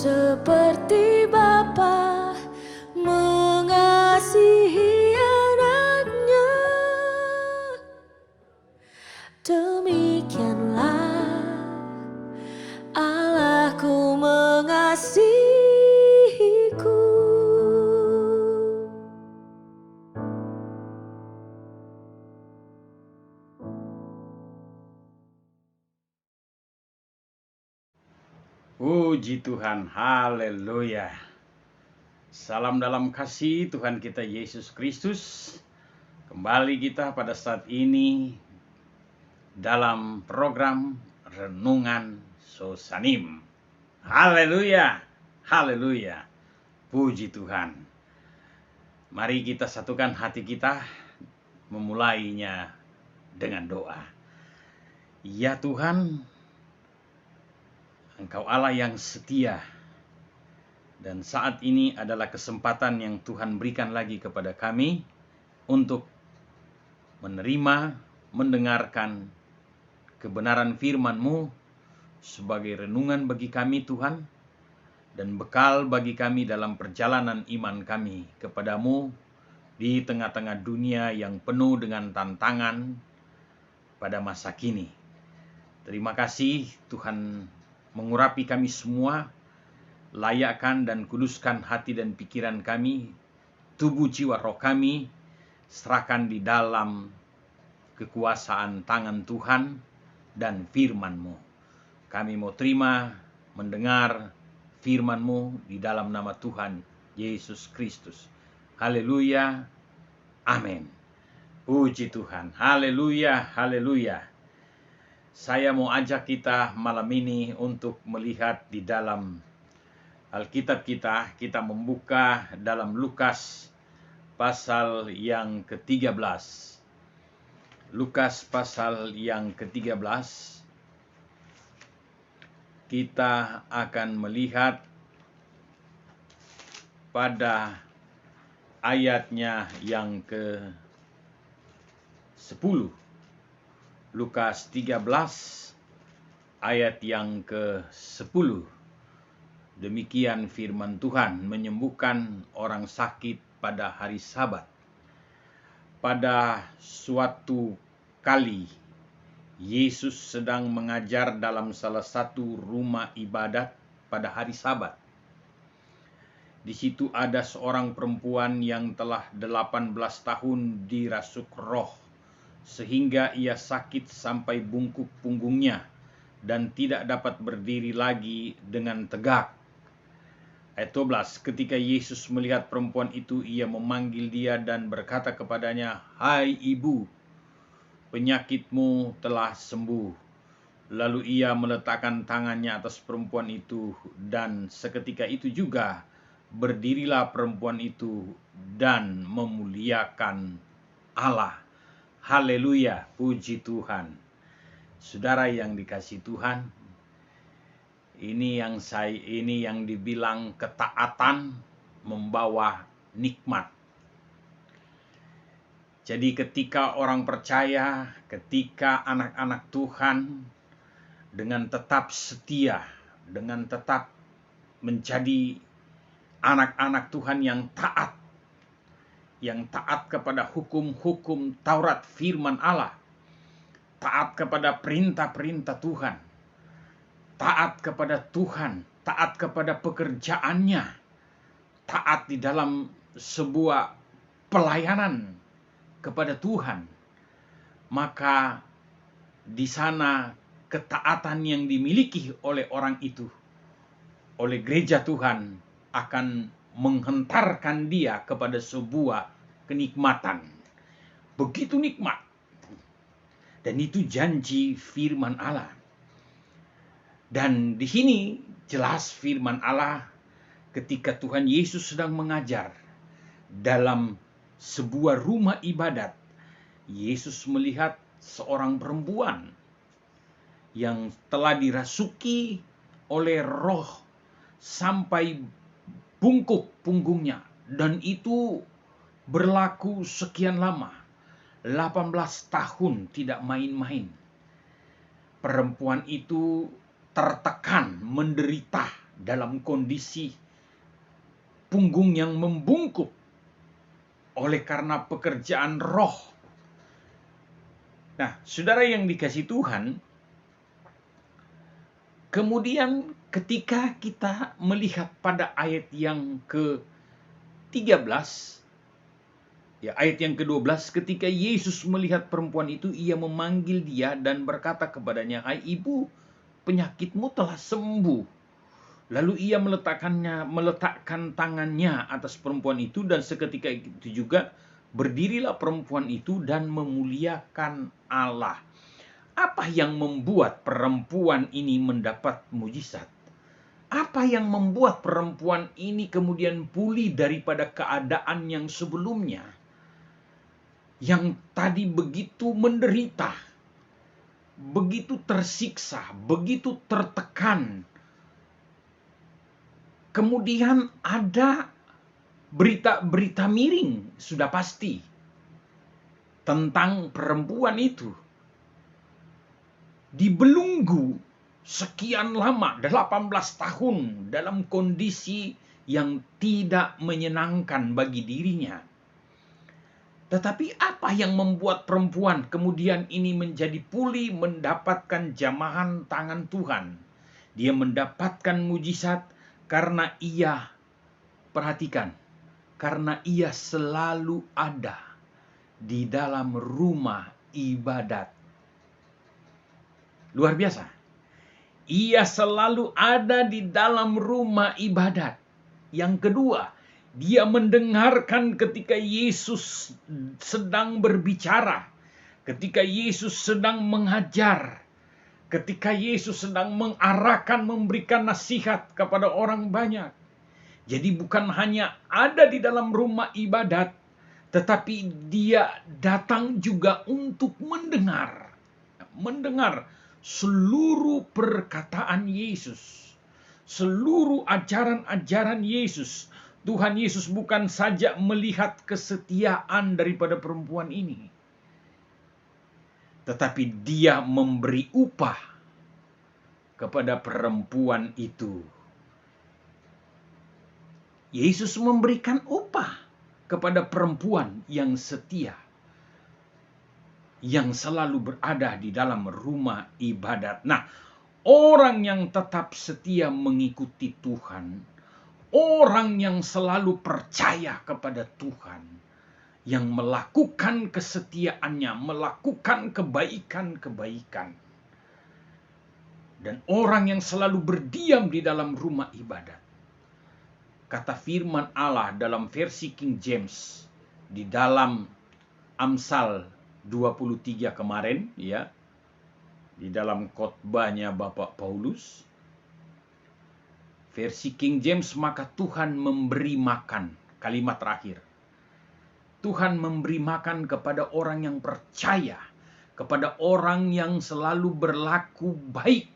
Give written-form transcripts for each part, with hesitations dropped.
seperti Bapa mengasihi anaknya, demikianlah Allahku mengasihiku. Puji Tuhan, haleluya. Salam dalam kasih Tuhan kita Yesus Kristus. Kembali kita pada saat ini dalam program Renungan Sosanim. Haleluya, haleluya. Puji Tuhan. Mari kita satukan hati kita, memulainya dengan doa. Ya Tuhan, Engkau Allah yang setia, dan saat ini adalah kesempatan yang Tuhan berikan lagi kepada kami untuk menerima, mendengarkan kebenaran firman-Mu sebagai renungan bagi kami Tuhan, dan bekal bagi kami dalam perjalanan iman kami kepadamu di tengah-tengah dunia yang penuh dengan tantangan pada masa kini. Terima kasih Tuhan mengurapi kami semua, layakkan dan kuduskan hati dan pikiran kami, tubuh jiwa roh kami, serahkan di dalam kekuasaan tangan Tuhan dan firman-Mu. Kami mau terima, mendengar firman-Mu di dalam nama Tuhan Yesus Kristus. Haleluya, amin. Puji Tuhan, haleluya, haleluya. Saya mau ajak kita malam ini untuk melihat di dalam Alkitab kita membuka dalam Lukas pasal yang ke-13. Lukas pasal yang ke-13. Kita akan melihat pada ayatnya yang ke-10. Lukas 13 ayat yang ke-10. Demikian firman Tuhan, menyembuhkan orang sakit pada hari Sabat. Pada suatu kali Yesus sedang mengajar dalam salah satu rumah ibadat pada hari Sabat. Di situ ada seorang perempuan yang telah 18 tahun dirasuk roh, sehingga ia sakit sampai bungkuk punggungnya dan tidak dapat berdiri lagi dengan tegak. Ayat 12, ketika Yesus melihat perempuan itu, ia memanggil dia dan berkata kepadanya, "Hai ibu, penyakitmu telah sembuh." Lalu ia meletakkan tangannya atas perempuan itu, dan seketika itu juga berdirilah perempuan itu dan memuliakan Allah. Haleluya, puji Tuhan. Saudara yang dikasihi Tuhan, ini yang dibilang ketaatan membawa nikmat. Jadi ketika orang percaya, ketika anak-anak Tuhan dengan tetap setia, dengan tetap menjadi anak-anak Tuhan yang taat kepada hukum-hukum Taurat firman Allah, taat kepada perintah-perintah Tuhan, taat kepada Tuhan, taat kepada pekerjaannya, taat di dalam sebuah pelayanan kepada Tuhan, maka di sana ketaatan yang dimiliki oleh orang itu, oleh gereja Tuhan, akan menghentarkan dia kepada sebuah kenikmatan. Begitu nikmat. Dan itu janji firman Allah. Dan di sini jelas firman Allah ketika Tuhan Yesus sedang mengajar dalam sebuah rumah ibadat. Yesus melihat seorang perempuan yang telah dirasuki oleh roh sampai bungkuk punggungnya, dan itu berlaku sekian lama, 18 tahun, tidak main-main. Perempuan itu tertekan, menderita dalam kondisi punggung yang membungkuk oleh karena pekerjaan roh. Nah, saudara yang dikasih Tuhan, kemudian ketika kita melihat pada ayat yang ke-13, ya, ayat yang ke-12, ketika Yesus melihat perempuan itu, ia memanggil dia dan berkata kepadanya, "Hai ibu, penyakitmu telah sembuh." Lalu ia meletakkan tangannya atas perempuan itu, dan seketika itu juga berdirilah perempuan itu dan memuliakan Allah. Apa yang membuat perempuan ini mendapat mujizat? Apa yang membuat perempuan ini kemudian pulih daripada keadaan yang sebelumnya? Yang tadi begitu menderita, begitu tersiksa, begitu tertekan. Kemudian ada berita-berita miring, sudah pasti, tentang perempuan itu. Dibelenggu sekian lama, 18 tahun, dalam kondisi yang tidak menyenangkan bagi dirinya. Tetapi apa yang membuat perempuan kemudian ini menjadi pulih, mendapatkan jamahan tangan Tuhan? Dia mendapatkan mujizat karena ia, perhatikan, karena ia selalu ada di dalam rumah ibadat. Luar biasa. Ia selalu ada di dalam rumah ibadat. Yang kedua, dia mendengarkan ketika Yesus sedang berbicara, ketika Yesus sedang mengajar, ketika Yesus sedang mengarahkan, memberikan nasihat kepada orang banyak. Jadi bukan hanya ada di dalam rumah ibadat, tetapi dia datang juga untuk mendengar seluruh perkataan Yesus, seluruh ajaran-ajaran Yesus. Tuhan Yesus bukan saja melihat kesetiaan daripada perempuan ini, tetapi dia memberi upah kepada perempuan itu. Yesus memberikan upah kepada perempuan yang setia, yang selalu berada di dalam rumah ibadat. Nah, orang yang tetap setia mengikuti Tuhan, orang yang selalu percaya kepada Tuhan, yang melakukan kesetiaannya, melakukan kebaikan-kebaikan, dan orang yang selalu berdiam di dalam rumah ibadat. Kata firman Allah dalam versi King James, di dalam Amsal 23 kemarin, ya, di dalam khotbahnya Bapak Paulus, versi King James, maka Tuhan memberi makan, kalimat terakhir. Tuhan memberi makan kepada orang yang percaya, kepada orang yang selalu berlaku baik,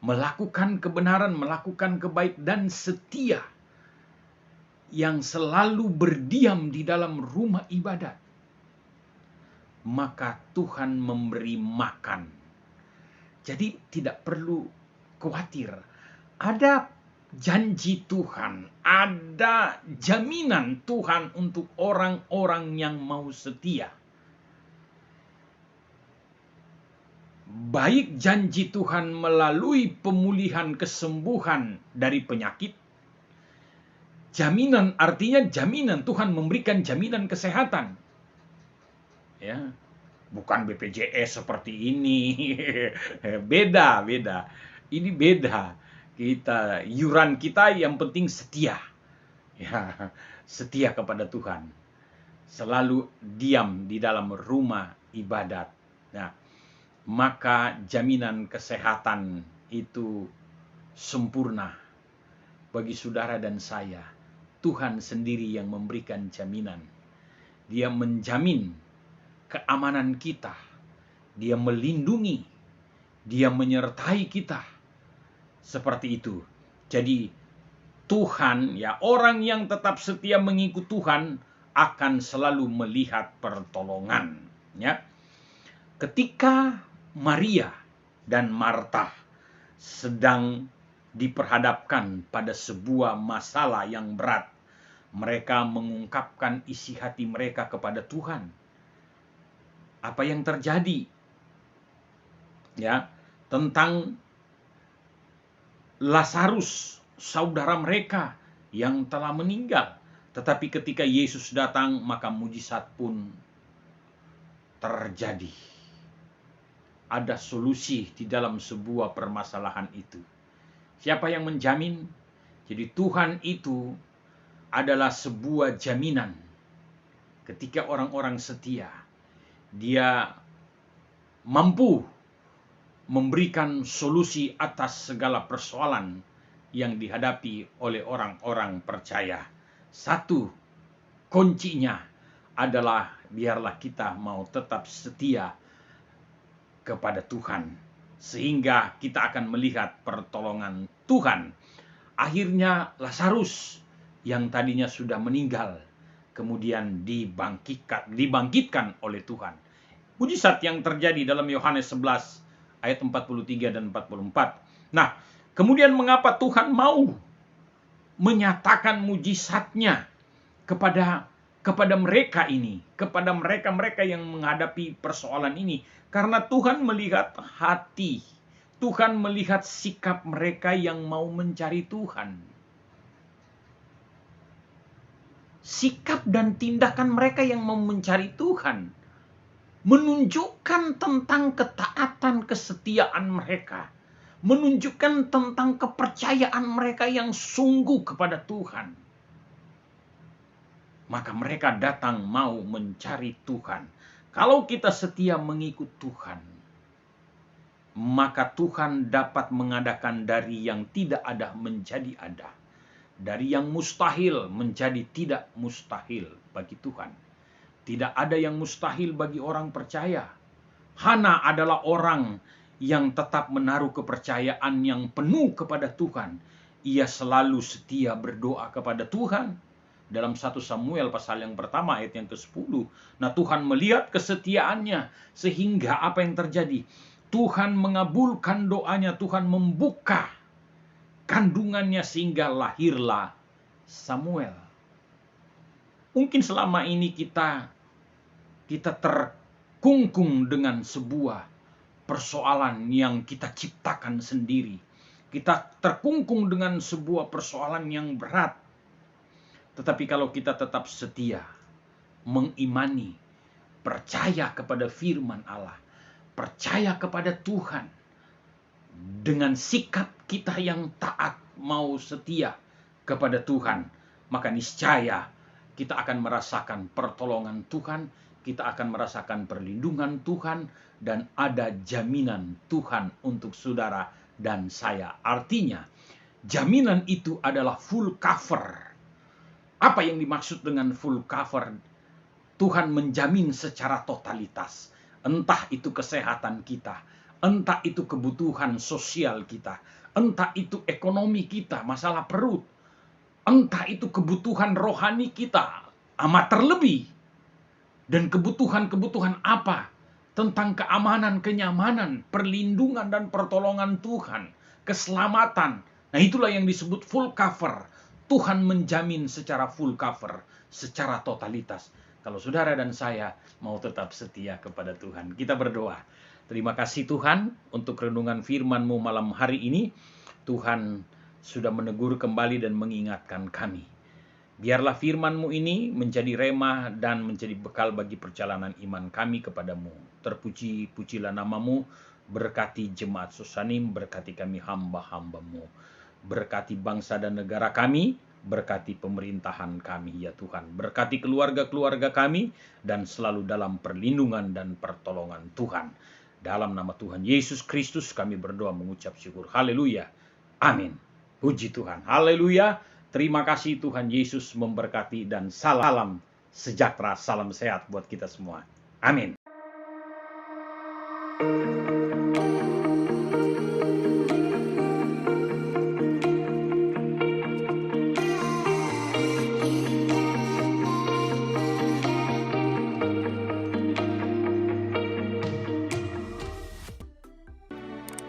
melakukan kebenaran, melakukan kebaik, dan setia, yang selalu berdiam di dalam rumah ibadat. Maka Tuhan memberi makan. Jadi tidak perlu khawatir. Ada janji Tuhan, ada jaminan Tuhan untuk orang-orang yang mau setia. Baik janji Tuhan melalui pemulihan, kesembuhan dari penyakit. Jaminan artinya jaminan, Tuhan memberikan jaminan kesehatan. Ya, bukan BPJS seperti ini. Beda. Ini beda. Iuran kita yang penting setia. Ya, setia kepada Tuhan. Selalu diam di dalam rumah ibadat. Nah, maka jaminan kesehatan itu sempurna bagi saudara dan saya. Tuhan sendiri yang memberikan jaminan. Dia menjamin keamanan kita. Dia melindungi. Dia menyertai kita. Seperti itu. Jadi Tuhan, ya, orang yang tetap setia mengikut Tuhan akan selalu melihat pertolongan. Ya. Ketika Maria dan Marta sedang diperhadapkan pada sebuah masalah yang berat, mereka mengungkapkan isi hati mereka kepada Tuhan. Apa yang terjadi? Ya, tentang Lazarus, saudara mereka yang telah meninggal. Tetapi ketika Yesus datang, maka mujizat pun terjadi. Ada solusi di dalam sebuah permasalahan itu. Siapa yang menjamin? Jadi Tuhan itu adalah sebuah jaminan. Ketika orang-orang setia, Dia mampu memberikan solusi atas segala persoalan yang dihadapi oleh orang-orang percaya. Satu kuncinya adalah biarlah kita mau tetap setia kepada Tuhan, sehingga kita akan melihat pertolongan Tuhan. Akhirnya Lazarus yang tadinya sudah meninggal kemudian dibangkitkan oleh Tuhan. Mujizat yang terjadi dalam Yohanes 11 ayat 43 dan 44. Nah, kemudian mengapa Tuhan mau menyatakan mujizatnya kepada mereka ini, kepada mereka yang menghadapi persoalan ini? Karena Tuhan melihat hati, Tuhan melihat sikap mereka yang mau mencari Tuhan. Sikap dan tindakan mereka yang mau mencari Tuhan menunjukkan tentang ketaatan, kesetiaan mereka, menunjukkan tentang kepercayaan mereka yang sungguh kepada Tuhan. Maka mereka datang mau mencari Tuhan. Kalau kita setia mengikut Tuhan, maka Tuhan dapat mengadakan dari yang tidak ada menjadi ada. Dari yang mustahil menjadi tidak mustahil bagi Tuhan. Tidak ada yang mustahil bagi orang percaya. Hana adalah orang yang tetap menaruh kepercayaan yang penuh kepada Tuhan. Ia selalu setia berdoa kepada Tuhan. Dalam 1 Samuel pasal yang pertama ayat yang ke-10. Nah, Tuhan melihat kesetiaannya sehingga apa yang terjadi? Tuhan mengabulkan doanya, Tuhan membuka kandungannya sehingga lahirlah Samuel. Mungkin selama ini kita terkungkung dengan sebuah persoalan yang kita ciptakan sendiri. Kita terkungkung dengan sebuah persoalan yang berat. Tetapi kalau kita tetap setia, mengimani, percaya kepada firman Allah, percaya kepada Tuhan, dengan sikap kita yang taat, mau setia kepada Tuhan, maka niscaya kita akan merasakan pertolongan Tuhan, kita akan merasakan perlindungan Tuhan, dan ada jaminan Tuhan untuk saudara dan saya. Artinya, jaminan itu adalah full cover. Apa yang dimaksud dengan full cover? Tuhan menjamin secara totalitas. Entah itu kesehatan kita, entah itu kebutuhan sosial kita, entah itu ekonomi kita, masalah perut, entah itu kebutuhan rohani kita, amat terlebih. Dan kebutuhan-kebutuhan apa? Tentang keamanan, kenyamanan, perlindungan dan pertolongan Tuhan, keselamatan. Nah, itulah yang disebut full cover. Tuhan menjamin secara full cover, secara totalitas. Kalau saudara dan saya mau tetap setia kepada Tuhan, kita berdoa. Terima kasih Tuhan untuk renungan firman-Mu malam hari ini. Tuhan sudah menegur kembali dan mengingatkan kami. Biarlah firman-Mu ini menjadi rema dan menjadi bekal bagi perjalanan iman kami kepadamu. Terpuji-pujilah nama-Mu, berkati jemaat Susanim, berkati kami hamba-hamba-Mu. Berkati bangsa dan negara kami, berkati pemerintahan kami ya Tuhan. Berkati keluarga-keluarga kami dan selalu dalam perlindungan dan pertolongan Tuhan. Dalam nama Tuhan Yesus Kristus kami berdoa mengucap syukur. Haleluya. Amin. Puji Tuhan. Haleluya. Terima kasih Tuhan Yesus memberkati dan salam sejahtera, salam sehat buat kita semua. Amin.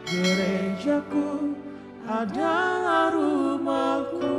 Gerejaku adalah rumahku.